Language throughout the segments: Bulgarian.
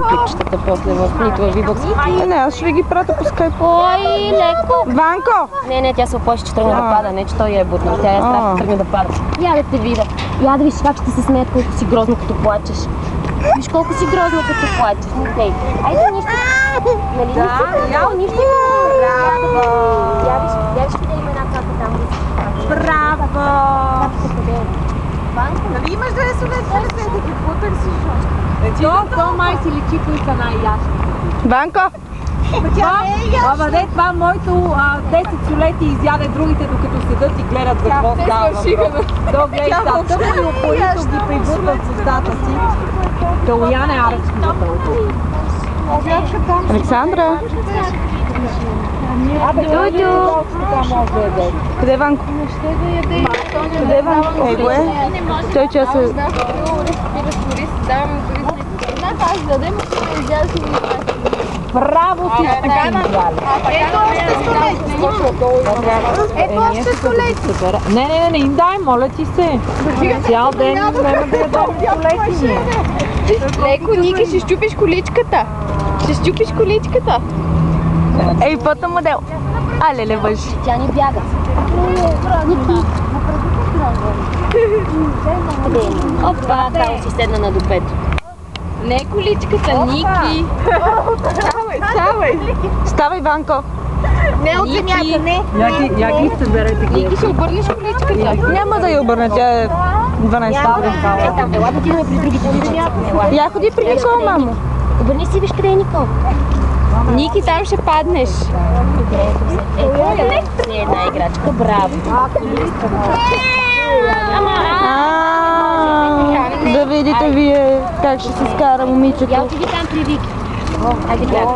клипчетата после в нито Вибокс. Не, аз ще ви ги пратя по скайп. Ой, леко. Ванко! Не, тя се оплаши, че тръгна да пада, не че той я е бутнал. Тя е страх да тръгне да пада. Я да те видя. Я да виж как ще се смеят, колко си грозно като плачеш. Виж колко си грозно като плачеш. Айде нищо. Нали нищо? Браво! Я виж къде има една капа там. Браво! Нали имаш дресове с ръцете, какво търсиш? То май си личи, кои са най-ясни. Ванко! Ама не, това моето 10 солети изяде другите, докато седат и гледат за какво става. То гледай са тъпо и упорито ги прибутват с устата си. Калояне аръчката. Александра! Дудю! Къде е Ванко? Къде е Ванко? Ей го е. Той че се... Браво си сте изяли! Ето още столети! Не им дай, моля ти се! Цял ден няма да ядем столети! Леко, Ники, ще щупиш количката! Ще щупиш количката! Ей, фотомодел! Алеле бъж! Тя ни бяга. Ники! Опа, Као си седна на допето. Не количката, Ники! Ставай, Ванко! Не от земята, не! Я ги съберете. Ники, ще обърнеш количката! Няма да я обърна, тя е 12 години. Там, ела да отидем при другите момичета. Я ходи при Никол, мамо. Обърни си, виж къде е Никол. Ники, там ще паднеш! Не, една играчка, браво. Да видите вие как ще се скара момичето. Я отиди там при Вики. Айде бяга.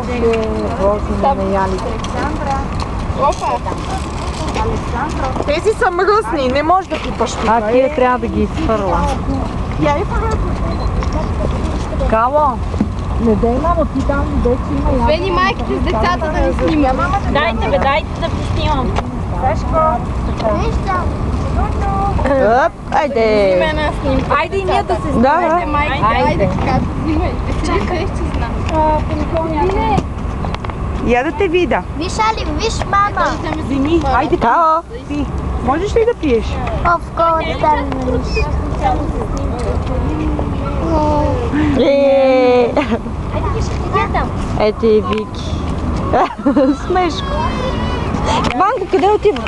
Тези са мръсни, не може да пипаш тук. Тия трябва да ги изфърла. Кало! Не дай, мамо, ти там вече има яма. Свени майките с децата да ни снима. Дайте да ви снимам. Оп, айде! Една снимка. Айде и ние да се Да, снимаме, майките. Айде, така, снимай. Чакай, ще знам. Я да те видя. Виж, Али, виж, мама. Зими, айде, Као! пи. Можеш ли да пиеш? Of course, Айде ти ще седя там. Ето и Вики. Смешко. Ванко, къде отива?